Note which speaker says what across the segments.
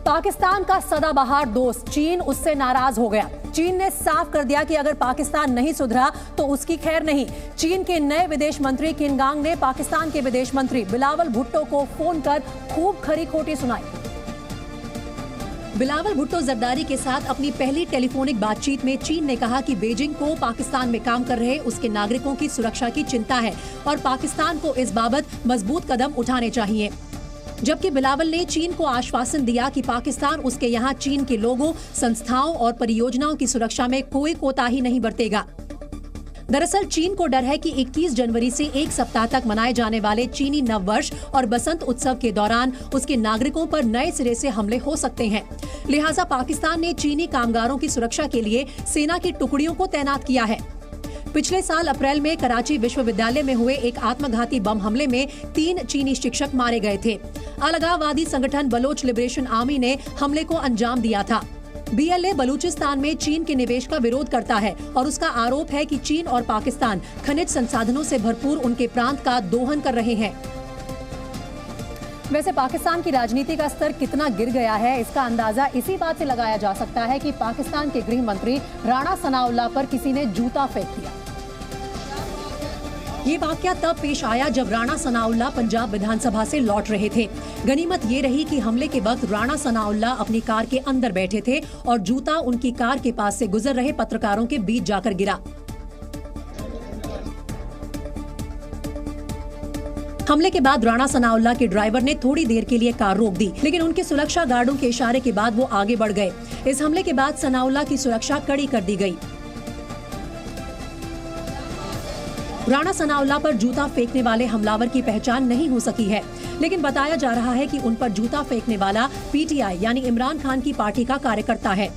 Speaker 1: पाकिस्तान का सदाबहार दोस्त चीन उससे नाराज हो गया। चीन ने साफ कर दिया कि अगर पाकिस्तान नहीं सुधरा तो उसकी खैर नहीं। चीन के नए विदेश मंत्री किन गांग ने पाकिस्तान के विदेश मंत्री बिलावल भुट्टो को फोन कर खूब खरी खोटी सुनाई। बिलावल भुट्टो जरदारी के साथ अपनी पहली टेलीफोनिक बातचीत में चीन ने कहा कि बीजिंग को पाकिस्तान में काम कर रहे उसके नागरिकों की सुरक्षा की चिंता है और पाकिस्तान को इस बाबत मजबूत कदम उठाने चाहिए। जबकि बिलावल ने चीन को आश्वासन दिया कि पाकिस्तान उसके यहाँ चीन के लोगों, संस्थाओं और परियोजनाओं की सुरक्षा में कोई कोताही नहीं बरतेगा। दरअसल चीन को डर है कि 21 जनवरी से एक सप्ताह तक मनाए जाने वाले चीनी नववर्ष और बसंत उत्सव के दौरान उसके नागरिकों पर नए सिरे से हमले हो सकते हैं। लिहाजा पाकिस्तान ने चीनी कामगारों की सुरक्षा के लिए सेना की टुकड़ियों को तैनात किया है। पिछले साल अप्रैल में कराची विश्वविद्यालय में हुए एक आत्मघाती बम हमले में 3 चीनी शिक्षक मारे गए थे। अलगाववादी संगठन बलोच लिबरेशन आर्मी ने हमले को अंजाम दिया था। BLA बलूचिस्तान में चीन के निवेश का विरोध करता है और उसका आरोप है कि चीन और पाकिस्तान खनिज संसाधनों से भरपूर उनके प्रांत का दोहन कर रहे हैं। वैसे पाकिस्तान की राजनीति का स्तर कितना गिर गया है, इसका अंदाजा इसी बात से लगाया जा सकता है कि पाकिस्तान के गृह मंत्री राणा सनाउल्लाह पर किसी ने जूता फेंक दिया। ये वाकया तब पेश आया जब राणा सनाउल्लाह पंजाब विधानसभा से लौट रहे थे। गनीमत ये रही कि हमले के वक्त राणा सनाउल्लाह अपनी कार के अंदर बैठे थे और जूता उनकी कार के पास से गुजर रहे पत्रकारों के बीच जाकर गिरा। हमले के बाद राणा सनाउल्लाह के ड्राइवर ने थोड़ी देर के लिए कार रोक दी, लेकिन उनके सुरक्षा गार्डों के इशारे के बाद वो आगे बढ़ गए। इस हमले के बाद सनाउल्लाह की सुरक्षा कड़ी कर दी गई। राणा सनाउल्लाह पर जूता फेंकने वाले हमलावर की पहचान नहीं हो सकी है, लेकिन बताया जा रहा है कि उन पर जूता फेंकने वाला PTI यानी इमरान खान की पार्टी का कार्यकर्ता है।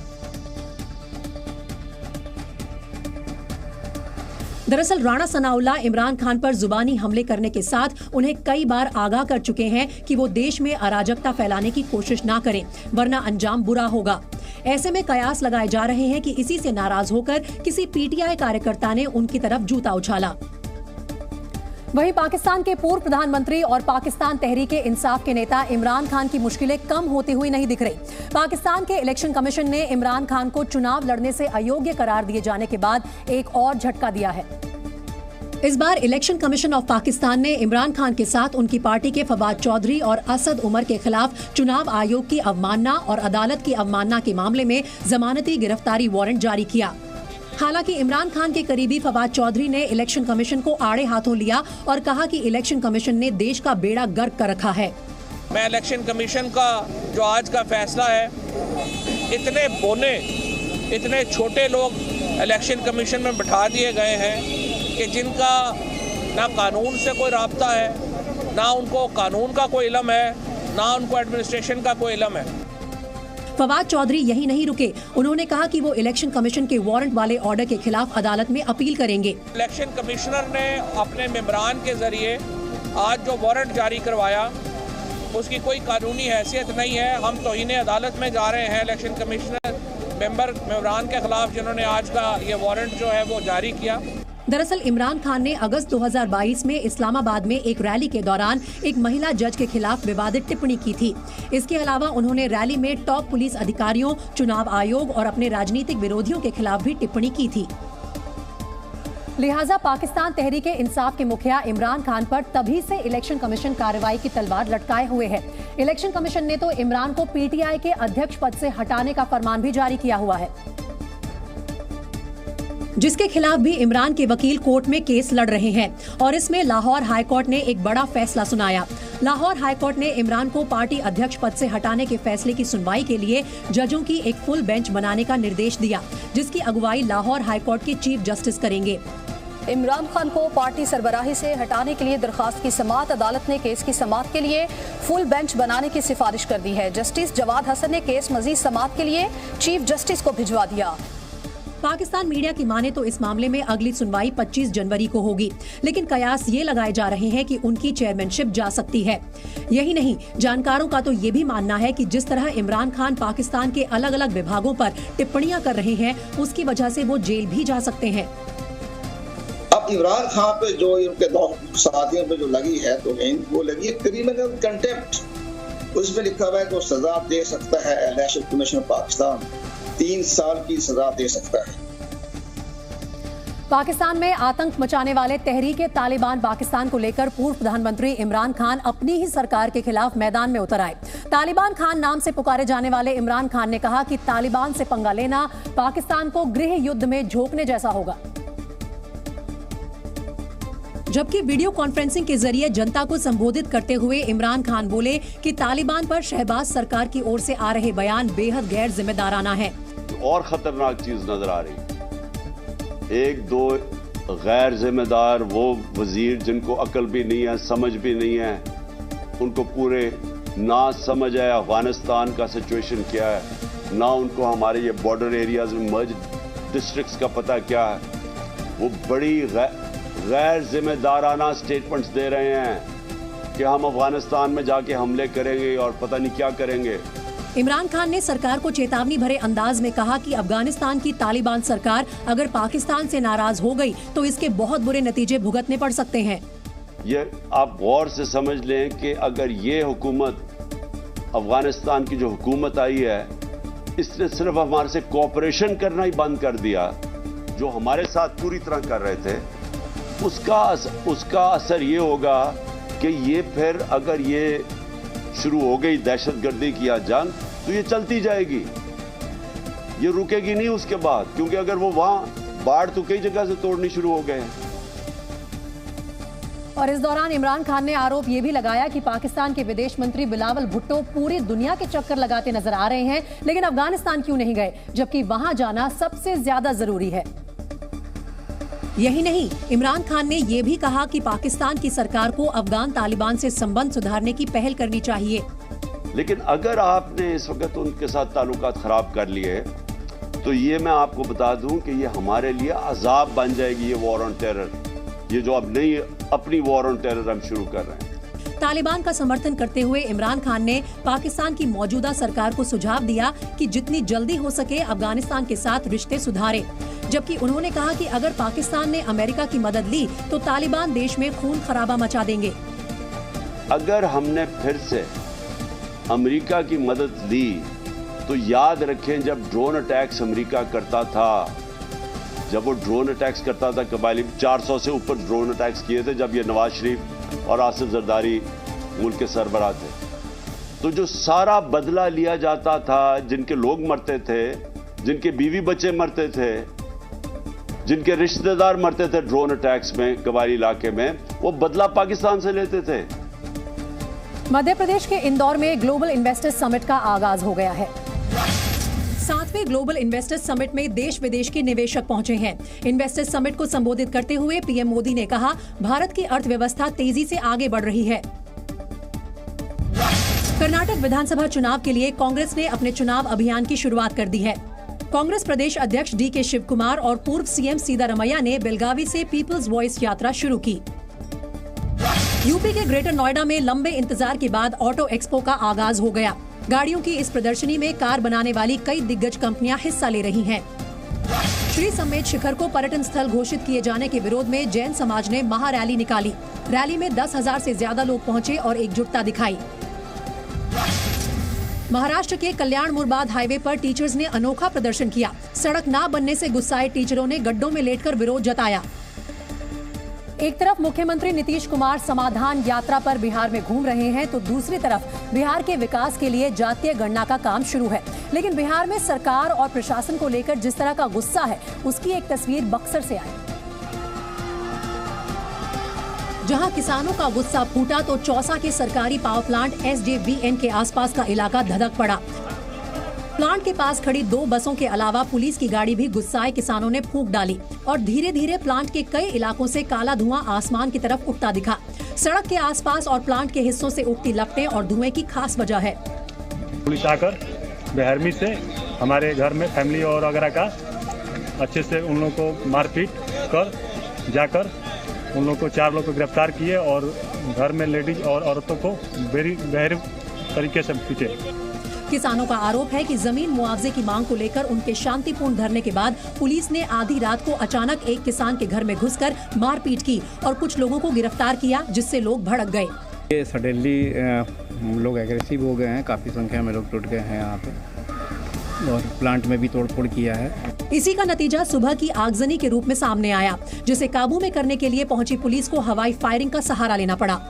Speaker 1: दरअसल राणा सनाउल्लाह इमरान खान पर जुबानी हमले करने के साथ उन्हें कई बार आगाह कर चुके हैं कि वो देश में अराजकता फैलाने की कोशिश ना करें, वरना अंजाम बुरा होगा। ऐसे में कयास लगाए जा रहे हैं कि इसी से नाराज होकर किसी PTI कार्यकर्ता ने उनकी तरफ जूता उछाला। वहीं पाकिस्तान के पूर्व प्रधानमंत्री और पाकिस्तान तहरीक इंसाफ के नेता इमरान खान की मुश्किलें कम होती हुई नहीं दिख रही। पाकिस्तान के इलेक्शन कमीशन ने इमरान खान को चुनाव लड़ने से अयोग्य करार दिए जाने के बाद एक और झटका दिया है। इस बार इलेक्शन कमीशन ऑफ पाकिस्तान ने इमरान खान के साथ उनकी पार्टी के फवाद चौधरी और असद उमर के खिलाफ चुनाव आयोग की अवमानना और अदालत की अवमानना के मामले में जमानती गिरफ्तारी वारंट जारी किया। हालांकि इमरान खान के करीबी फवाद चौधरी ने इलेक्शन कमीशन को आड़े हाथों लिया और कहा कि इलेक्शन कमीशन ने देश का बेड़ा गर्क कर रखा है।
Speaker 2: मैं इलेक्शन कमीशन का जो आज का फैसला है, इतने बोने, इतने छोटे लोग इलेक्शन कमीशन में बिठा दिए गए हैं कि जिनका ना कानून से कोई राब्ता है, ना उनको कानून का कोई इल्म है, ना उनको एडमिनिस्ट्रेशन का कोई इल्म है।
Speaker 1: फवाद चौधरी यही नहीं रुके, उन्होंने कहा कि वो इलेक्शन कमीशन के वारंट वाले ऑर्डर के खिलाफ अदालत में अपील करेंगे।
Speaker 2: इलेक्शन कमिश्नर ने अपने मेंबरान के जरिए आज जो वारंट जारी करवाया उसकी कोई कानूनी हैसियत नहीं है। हम तौहीन अदालत में जा रहे हैं इलेक्शन कमिश्नर मेंबरान के खिलाफ जिन्होंने आज का ये वारंट जो है वो जारी किया।
Speaker 1: दरअसल इमरान खान ने अगस्त 2022 में इस्लामाबाद में एक रैली के दौरान एक महिला जज के खिलाफ विवादित टिप्पणी की थी। इसके अलावा उन्होंने रैली में टॉप पुलिस अधिकारियों, चुनाव आयोग और अपने राजनीतिक विरोधियों के खिलाफ भी टिप्पणी की थी। लिहाजा पाकिस्तान तहरीक इंसाफ के मुखिया इमरान खान पर तभी से इलेक्शन कमीशन कार्रवाई की तलवार लटकाए हुए है। इलेक्शन कमीशन ने तो इमरान को PTI के अध्यक्ष पद से हटाने का फरमान भी जारी किया हुआ है, जिसके खिलाफ भी इमरान के वकील कोर्ट में केस लड़ रहे हैं और इसमें लाहौर हाई कोर्ट ने एक बड़ा फैसला सुनाया। लाहौर हाई कोर्ट ने इमरान को पार्टी अध्यक्ष पद से हटाने के फैसले की सुनवाई के लिए जजों की एक फुल बेंच बनाने का निर्देश दिया, जिसकी अगुवाई लाहौर हाई कोर्ट के चीफ जस्टिस करेंगे।
Speaker 3: इमरान खान को पार्टी सरबराही से हटाने के लिए दरखास्त की समाअत अदालत ने केस की समाअत के लिए फुल बेंच बनाने की सिफारिश कर दी है। जस्टिस जवाद हसन ने केस मजीद समाअत के लिए चीफ जस्टिस को भिजवा दिया।
Speaker 1: पाकिस्तान मीडिया की माने तो इस मामले में अगली सुनवाई 25 जनवरी को होगी, लेकिन कयास ये लगाए जा रहे हैं कि उनकी चेयरमैनशिप जा सकती है। यही नहीं, जानकारों का तो ये भी मानना है कि जिस तरह इमरान खान पाकिस्तान के अलग अलग विभागों पर टिप्पणियां कर रहे हैं, उसकी वजह से वो जेल भी जा सकते हैं।
Speaker 4: अब इमरान खान पे जो उनके दो साथियों पे जो लगी है तो वो लगी है क्रिमिनल कंटेम्प्ट। उसमें लिखा हुआ है कि वो सजा दे सकता है, इलेक्शन कमीशन पाकिस्तान 3 साल की सजा दे सकता है।
Speaker 1: पाकिस्तान में आतंक मचाने वाले तहरीके तालिबान पाकिस्तान को लेकर पूर्व प्रधानमंत्री इमरान खान अपनी ही सरकार के खिलाफ मैदान में उतर आए। तालिबान खान नाम से पुकारे जाने वाले इमरान खान ने कहा कि तालिबान से पंगा लेना पाकिस्तान को गृह युद्ध में झोंकने जैसा होगा। जबकि वीडियो कॉन्फ्रेंसिंग के जरिए जनता को संबोधित करते हुए इमरान खान बोले कि तालिबान पर शहबाज सरकार की ओर से आ रहे बयान बेहद गैर जिम्मेदाराना है।
Speaker 5: और खतरनाक चीज नजर आ रही, एक दो गैर जिम्मेदार वो वजीर जिनको अकल भी नहीं है, समझ भी नहीं है, उनको पूरे ना समझ है अफगानिस्तान का सिचुएशन क्या है, ना उनको हमारे ये बॉर्डर एरियाज में मर्ज डिस्ट्रिक्ट्स का पता क्या है, वो बड़ी गैर जिम्मेदाराना स्टेटमेंट्स दे रहे हैं कि हम अफगानिस्तान में जाके हमले करेंगे और पता नहीं क्या करेंगे।
Speaker 1: इमरान खान ने सरकार को चेतावनी भरे अंदाज में कहा कि अफगानिस्तान की तालिबान सरकार अगर पाकिस्तान से नाराज हो गई तो इसके बहुत बुरे नतीजे भुगतने पड़ सकते हैं।
Speaker 5: ये आप गौर से समझ लें कि अगर ये हुकूमत अफगानिस्तान की जो हुकूमत आई है इसने सिर्फ हमारे से कोऑपरेशन करना ही बंद कर दिया, जो हमारे साथ पूरी तरह कर रहे थे, उसका असर ये होगा कि ये फिर अगर ये शुरू हो गई दहशतगर्दी की जंग तो ये चलती जाएगी, ये रुकेगी नहीं उसके बाद, क्योंकि अगर वो वहां बाढ़ तो कई जगह से तोड़नी शुरू हो गए हैं।
Speaker 1: और इस दौरान इमरान खान ने आरोप ये भी लगाया कि पाकिस्तान के विदेश मंत्री बिलावल भुट्टो पूरी दुनिया के चक्कर लगाते नजर आ रहे हैं, लेकिन अफगानिस्तान क्यों नहीं गए, जबकि वहां जाना सबसे ज्यादा जरूरी है। यही नहीं, इमरान खान ने यह भी कहा कि पाकिस्तान की सरकार को अफगान तालिबान से संबंध सुधारने की पहल करनी चाहिए।
Speaker 5: लेकिन अगर आपने इस वक्त उनके साथ ताल्लुकात खराब कर लिए तो ये मैं आपको बता दूं कि ये हमारे लिए अजाब बन जाएगी, ये वॉर ऑन टेरर, ये जो अब नई अपनी वॉर ऑन टेरर हम शुरू कर रहे हैं।
Speaker 1: तालिबान का समर्थन करते हुए इमरान खान ने पाकिस्तान की मौजूदा सरकार को सुझाव दिया कि जितनी जल्दी हो सके अफगानिस्तान के साथ रिश्ते सुधारे, जबकि उन्होंने कहा कि अगर पाकिस्तान ने अमेरिका की मदद ली तो तालिबान देश में खून खराबा मचा देंगे।
Speaker 5: अगर हमने फिर से अमेरिका की मदद ली तो याद रखें, जब ड्रोन अटैक्स अमेरिका करता था, जब वो ड्रोन अटैक्स करता था, कबायली 400 से ऊपर ड्रोन अटैक्स किए थे जब ये नवाज शरीफ और आसिफ जरदारी मुल्क के सरबराह थे, तो जो सारा बदला लिया जाता था, जिनके लोग मरते थे, जिनके बीवी बच्चे मरते थे, जिनके रिश्तेदार मरते थे ड्रोन अटैक्स में कबायली इलाके में, वो बदला पाकिस्तान से लेते थे।
Speaker 1: मध्य प्रदेश के इंदौर में ग्लोबल इन्वेस्टर्स समिट का आगाज हो गया है। 7वें ग्लोबल इन्वेस्टर्स समिट में देश विदेश के निवेशक पहुंचे हैं। इन्वेस्टर्स समिट को संबोधित करते हुए पीएम मोदी ने कहा, भारत की अर्थव्यवस्था तेजी से आगे बढ़ रही है। कर्नाटक विधानसभा चुनाव के लिए कांग्रेस ने अपने चुनाव अभियान की शुरुआत कर दी है। कांग्रेस प्रदेश अध्यक्ष डीके शिव कुमार और पूर्व सीएम सिद्धारमैया ने बेलगावी से पीपल्स वॉइस यात्रा शुरू की। यूपी के ग्रेटर नोएडा में लंबे इंतजार के बाद ऑटो एक्सपो का आगाज हो गया। गाड़ियों की इस प्रदर्शनी में कार बनाने वाली कई दिग्गज कंपनियां हिस्सा ले रही हैं। श्री समेत शिखर को पर्यटन स्थल घोषित किए जाने के विरोध में जैन समाज ने महारैली निकाली। रैली में 10,000 से ज्यादा लोग पहुंचे और एकजुटता दिखाई। महाराष्ट्र के कल्याण मुरबाद हाईवे पर टीचर्स ने अनोखा प्रदर्शन किया। सड़क न बनने से गुस्साए टीचरों ने गड्ढों में लेटकर विरोध जताया। एक तरफ मुख्यमंत्री नीतीश कुमार समाधान यात्रा पर बिहार में घूम रहे हैं, तो दूसरी तरफ बिहार के विकास के लिए जातीय गणना का काम शुरू है। लेकिन बिहार में सरकार और प्रशासन को लेकर जिस तरह का गुस्सा है, उसकी एक तस्वीर बक्सर से आई। जहां किसानों का गुस्सा फूटा तो चौसा के सरकारी पावर प्लांट SJVN के आसपास का इलाका धधक पड़ा। प्लांट के पास खड़ी 2 बसों के अलावा पुलिस की गाड़ी भी गुस्साए किसानों ने फूंक डाली और धीरे धीरे प्लांट के कई इलाकों से काला धुआं आसमान की तरफ उठता दिखा। सड़क के आसपास और प्लांट के हिस्सों से उठती लपटें और धुएं की खास वजह है।
Speaker 6: पुलिस आकर बेहरमी से हमारे घर में फैमिली और वगैरह का अच्छे से उन लोगों को मारपीट कर जाकर उन लोगों को 4 लोग को गिरफ्तार किए और घर में लेडीज और औरतों को गहरे तरीके से पीटे।
Speaker 1: किसानों का आरोप है कि जमीन मुआवजे की मांग को लेकर उनके शांतिपूर्ण धरने के बाद पुलिस ने आधी रात को अचानक एक किसान के घर में घुसकर मारपीट की और कुछ लोगों को गिरफ्तार किया, जिससे लोग भड़क गए।
Speaker 7: सडनली लोग एग्रेसिव हो गए हैं, काफ़ी संख्या में लोग टूट गए हैं यहाँ पे और प्लांट में भी तोड़फोड़ किया है।
Speaker 1: इसी का नतीजा सुबह की आगजनी के रूप में सामने आया, जिसे काबू में करने के लिए पहुंची पुलिस को हवाई फायरिंग का सहारा लेना पड़ा।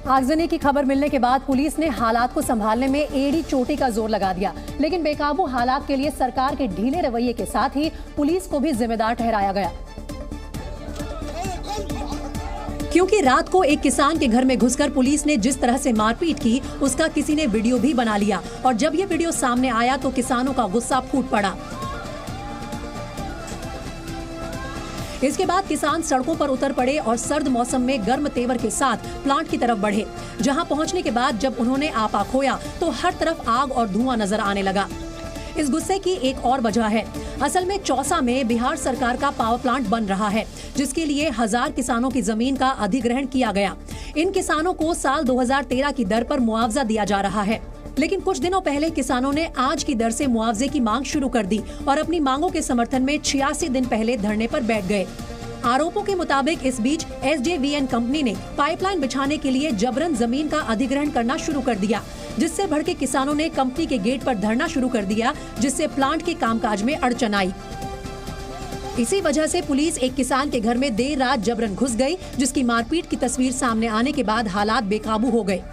Speaker 1: आगजनी की खबर मिलने के बाद पुलिस ने हालात को संभालने में एड़ी चोटी का जोर लगा दिया, लेकिन बेकाबू हालात के लिए सरकार के ढीले रवैये के साथ ही पुलिस को भी जिम्मेदार ठहराया गया। क्योंकि रात को एक किसान के घर में घुसकर पुलिस ने जिस तरह से मारपीट की, उसका किसी ने वीडियो भी बना लिया और जब ये वीडियो सामने आया तो किसानों का गुस्सा फूट पड़ा। इसके बाद किसान सड़कों पर उतर पड़े और सर्द मौसम में गर्म तेवर के साथ प्लांट की तरफ बढ़े, जहां पहुंचने के बाद जब उन्होंने आपा खोया तो हर तरफ आग और धुआं नजर आने लगा। इस गुस्से की एक और वजह है। असल में चौसा में बिहार सरकार का पावर प्लांट बन रहा है, जिसके लिए 1000 किसानों की जमीन का अधिग्रहण किया गया। इन किसानों को साल 2013 की दर पर मुआवजा दिया जा रहा है, लेकिन कुछ दिनों पहले किसानों ने आज की दर से मुआवजे की मांग शुरू कर दी और अपनी मांगों के समर्थन में 86 दिन पहले धरने पर बैठ गए। आरोपों के मुताबिक इस बीच SJVN कंपनी ने पाइपलाइन बिछाने के लिए जबरन जमीन का अधिग्रहण करना शुरू कर दिया, जिससे भड़के किसानों ने कंपनी के गेट पर धरना शुरू कर दिया, जिससे प्लांट के कामकाज में अड़चन आई। इसी वजह से पुलिस एक किसान के घर में देर रात जबरन घुस गई, जिसकी मारपीट की तस्वीर सामने आने के बाद हालात बेकाबू हो गए।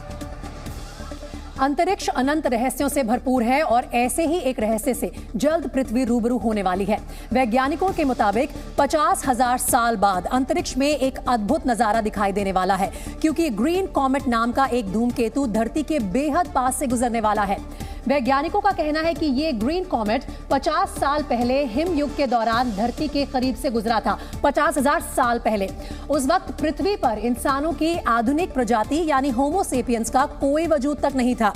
Speaker 1: अंतरिक्ष अनंत रहस्यों से भरपूर है और ऐसे ही एक रहस्य से जल्द पृथ्वी रूबरू होने वाली है। वैज्ञानिकों के मुताबिक 50,000 साल बाद अंतरिक्ष में एक अद्भुत नजारा दिखाई देने वाला है, क्योंकि ग्रीन कॉमेट नाम का एक धूमकेतु धरती के बेहद पास से गुजरने वाला है। वैज्ञानिकों का कहना है कि ये ग्रीन कॉमेट 50 साल पहले हिम युग के दौरान धरती के करीब से गुजरा था। 50,000 साल पहले उस वक्त पृथ्वी पर इंसानों की आधुनिक प्रजाति यानी होमो सेपियंस का कोई वजूद तक नहीं था।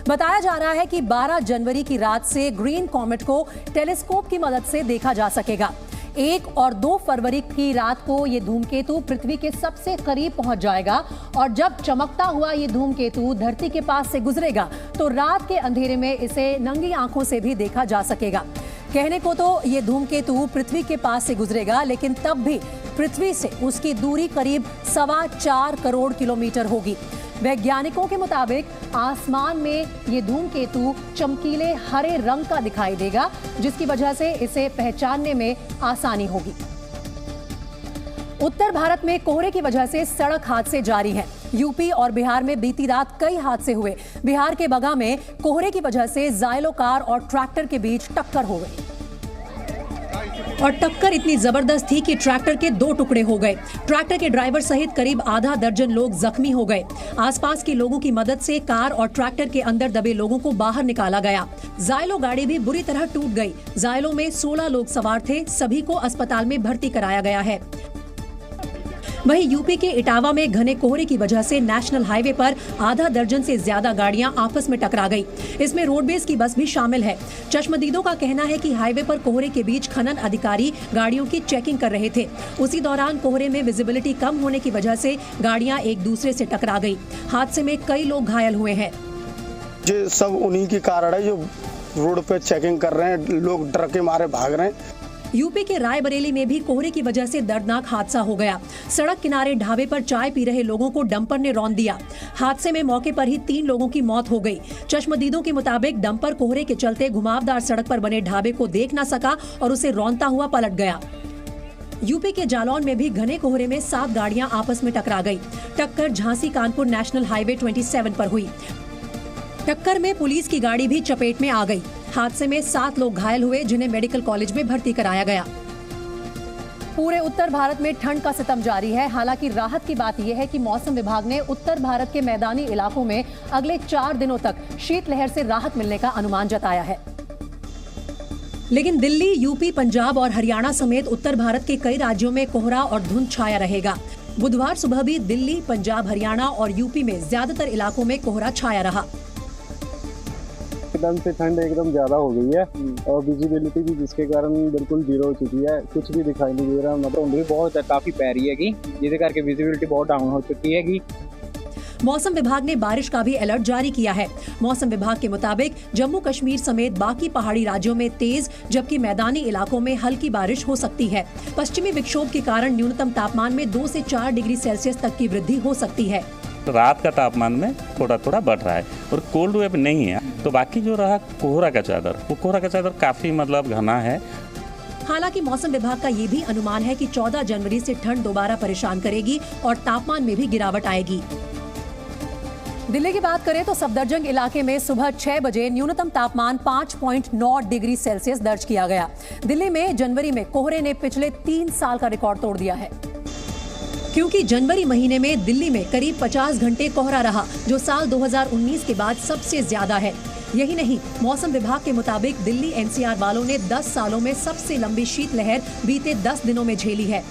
Speaker 1: बताया जा रहा है कि 12 जनवरी की रात से ग्रीन कॉमेट को टेलीस्कोप की मदद से देखा जा सकेगा। 1 और 2 फरवरी की रात को ये धूमकेतु पृथ्वी के सबसे करीब पहुंच जाएगा और जब चमकता हुआ ये धूमकेतु धरती के पास से गुजरेगा तो रात के अंधेरे में इसे नंगी आंखों से भी देखा जा सकेगा। कहने को तो ये धूमकेतु पृथ्वी के पास से गुजरेगा, लेकिन तब भी पृथ्वी से उसकी दूरी करीब 4.25 करोड़ किलोमीटर होगी। वैज्ञानिकों के मुताबिक आसमान में ये धूमकेतु चमकीले हरे रंग का दिखाई देगा, जिसकी वजह से इसे पहचानने में आसानी होगी। उत्तर भारत में कोहरे की वजह से सड़क हादसे जारी हैं। यूपी और बिहार में बीती रात कई हादसे हुए। बिहार के बगा में कोहरे की वजह से जायलो कार और ट्रैक्टर के बीच टक्कर हो गई और टक्कर इतनी जबरदस्त थी कि ट्रैक्टर के 2 टुकड़े हो गए। ट्रैक्टर के ड्राइवर सहित करीब आधा दर्जन लोग जख्मी हो गए। आसपास के लोगों की मदद से कार और ट्रैक्टर के अंदर दबे लोगों को बाहर निकाला गया। जायलो गाड़ी भी बुरी तरह टूट गई। जायलो में 16 लोग सवार थे, सभी को अस्पताल में भर्ती कराया गया है। वहीं यूपी के इटावा में घने कोहरे की वजह से नेशनल हाईवे पर आधा दर्जन से ज्यादा गाड़ियां आपस में टकरा गई। इसमें रोडवेज की बस भी शामिल है। चश्मदीदों का कहना है कि हाईवे पर कोहरे के बीच खनन अधिकारी गाड़ियों की चेकिंग कर रहे थे। उसी दौरान कोहरे में विजिबिलिटी कम होने की वजह से गाड़ियां एक दूसरे से टकरा गई। हादसे में कई लोग घायल हुए हैं।
Speaker 8: ये सब उन्हीं के कारण है जो रोड पे चेकिंग कर रहे हैं, लोग डर के मारे भाग रहे हैं।
Speaker 1: यूपी के रायबरेली में भी कोहरे की वजह से दर्दनाक हादसा हो गया। सड़क किनारे ढाबे पर चाय पी रहे लोगों को डंपर ने रौंद दिया। हादसे में मौके पर ही 3 लोगों की मौत हो गई। चश्मदीदों के मुताबिक डंपर कोहरे के चलते घुमावदार सड़क पर बने ढाबे को देख न सका और उसे रौंदता हुआ पलट गया। यूपी के जालौन में भी घने कोहरे में 7 गाड़ियां आपस में टकरा गई। टक्कर झांसी कानपुर नेशनल हाईवे 27 पर हुई। टक्कर में पुलिस की गाड़ी भी चपेट में आ गई। हादसे में 7 लोग घायल हुए, जिन्हें मेडिकल कॉलेज में भर्ती कराया गया। पूरे उत्तर भारत में ठंड का सितम जारी है। हालांकि राहत की बात यह है कि मौसम विभाग ने उत्तर भारत के मैदानी इलाकों में अगले 4 दिनों तक शीतलहर से राहत मिलने का अनुमान जताया है। लेकिन दिल्ली, यूपी, पंजाब और हरियाणा समेत उत्तर भारत के कई राज्यों में कोहरा और धुंध छाया रहेगा। बुधवार सुबह भी दिल्ली, पंजाब, हरियाणा और यूपी में ज्यादातर इलाकों में कोहरा छाया रहा।
Speaker 9: एकदम से ठंड एकदम ज़्यादा हो गई है और विजिबिलिटी भी जिसके कारण बिल्कुल 0 हो चुकी है। कुछ भी दिखाई नहीं दे रहा, मतलब भी बहुत काफ़ी पै रही है जिसके करके विजिबिलिटी बहुत डाउन हो चुकी है।
Speaker 1: मौसम विभाग ने बारिश का भी अलर्ट जारी किया है। मौसम विभाग के मुताबिक जम्मू कश्मीर समेत बाकी पहाड़ी राज्यों में तेज जबकि मैदानी इलाकों में हल्की बारिश हो सकती है। पश्चिमी विक्षोभ के कारण न्यूनतम तापमान में 2 से 4 डिग्री सेल्सियस तक की वृद्धि हो सकती है।
Speaker 10: रात का तापमान में थोड़ा थोड़ा बढ़ रहा है और कोल्ड वेव नहीं है। तो बाकी जो रहा कोहरा का चादर, वो कोहरा का चादर काफ़ी मतलब घना है।
Speaker 1: हालांकि मौसम विभाग का ये भी अनुमान है कि 14 जनवरी से ठंड दोबारा परेशान करेगी और तापमान में भी गिरावट आएगी। दिल्ली की बात करें तो सफदरजंग इलाके में सुबह 6 बजे न्यूनतम तापमान 5.9 डिग्री सेल्सियस दर्ज किया गया। दिल्ली में जनवरी में कोहरे ने पिछले 3 साल का रिकॉर्ड तोड़ दिया है, क्योंकि जनवरी महीने में दिल्ली में करीब 50 घंटे कोहरा रहा, जो साल 2019 के बाद सबसे ज्यादा है। यही नहीं, मौसम विभाग के मुताबिक दिल्ली एनसीआर वालों ने 10 सालों में सबसे लंबी शीतलहर बीते 10 दिनों में झेली है।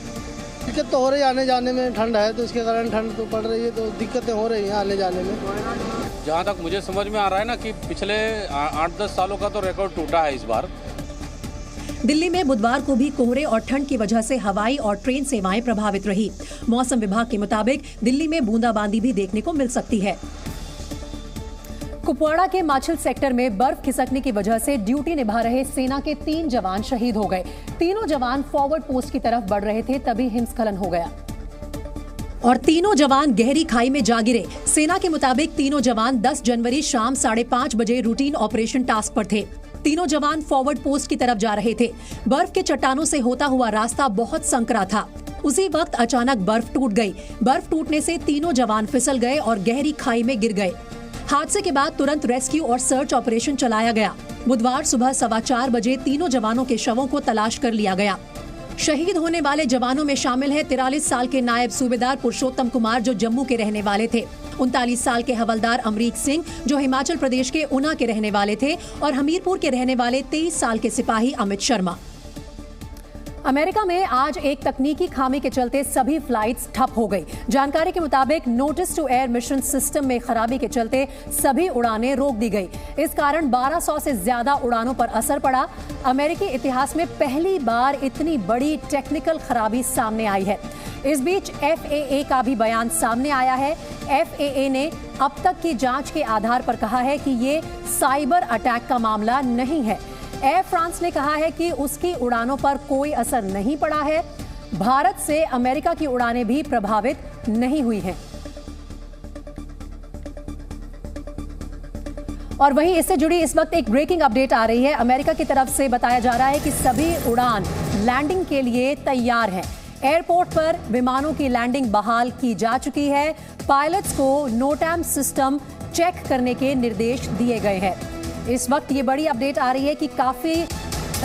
Speaker 8: दिक्कत तो हो रही है, आने जाने में ठंड है तो इसके कारण ठंड तो पड़ रही है, तो दिक्कतें हो रही हैं आने जाने में।
Speaker 11: जहाँ तक मुझे समझ में आ रहा है ना कि पिछले 8-10 सालों का तो रिकॉर्ड टूटा है इस बार।
Speaker 1: दिल्ली में बुधवार को भी कोहरे और ठंड की वजह से हवाई और ट्रेन सेवाएं प्रभावित रही। मौसम विभाग के मुताबिक दिल्ली में बूंदाबांदी भी देखने को मिल सकती है। कुपवाड़ा के माछिल सेक्टर में बर्फ खिसकने की वजह से ड्यूटी निभा रहे सेना के 3 जवान शहीद हो गए। तीनों जवान फॉरवर्ड पोस्ट की तरफ बढ़ रहे थे, तभी हिमस्खलन हो गया और तीनों जवान गहरी खाई में जा गिरे। सेना के मुताबिक तीनों जवान 10 जनवरी शाम 5:30 बजे रूटीन ऑपरेशन टास्क पर थे। तीनों जवान फॉरवर्ड पोस्ट की तरफ जा रहे थे। बर्फ के चट्टानों से होता हुआ रास्ता बहुत संकरा था। उसी वक्त अचानक बर्फ टूट गई। बर्फ टूटने से तीनों जवान फिसल गए और गहरी खाई में गिर गए। हादसे के बाद तुरंत रेस्क्यू और सर्च ऑपरेशन चलाया गया। बुधवार सुबह 4:15 बजे तीनों जवानों के शवों को तलाश कर लिया गया। शहीद होने वाले जवानों में शामिल है 43 साल के नायब सूबेदार पुरुषोत्तम कुमार, जो जम्मू के रहने वाले थे, 39 साल के हवलदार अमरीक सिंह, जो हिमाचल प्रदेश के ऊना के रहने वाले थे, और हमीरपुर के रहने वाले 23 साल के सिपाही अमित शर्मा। अमेरिका में आज एक तकनीकी खामी के चलते सभी फ्लाइट्स ठप हो गई। जानकारी के मुताबिक notice to air mission system में खराबी के चलते सभी उड़ानें रोक दी गई। इस कारण 1200 से ज्यादा उड़ानों पर असर पड़ा। अमेरिकी इतिहास में पहली बार इतनी बड़ी टेक्निकल खराबी सामने आई है। इस बीच FAA का भी बयान सामने आया है। FAA ने अब तक की जांच के आधार पर कहा है कि ये साइबर अटैक का मामला नहीं है। एयर फ्रांस ने कहा है कि उसकी उड़ानों पर कोई असर नहीं पड़ा है। भारत से अमेरिका की उड़ानें भी प्रभावित नहीं हुई हैं। और वहीं इससे जुड़ी इस वक्त एक ब्रेकिंग अपडेट आ रही है। अमेरिका की तरफ से बताया जा रहा है कि सभी उड़ान लैंडिंग के लिए तैयार हैं। एयरपोर्ट पर विमानों की लैंडिंग बहाल की जा चुकी है। पायलट्स को नोटैम सिस्टम चेक करने के निर्देश दिए गए हैं। इस वक्त ये बड़ी अपडेट आ रही है कि काफी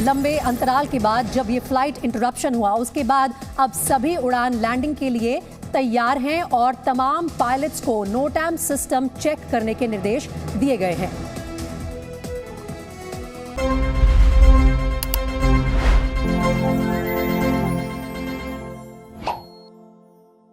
Speaker 1: लंबे अंतराल के बाद जब ये फ्लाइट इंटरप्शन हुआ, उसके बाद अब सभी उड़ान लैंडिंग के लिए तैयार हैं और तमाम पायलट्स को नोटैम सिस्टम चेक करने के निर्देश दिए गए हैं।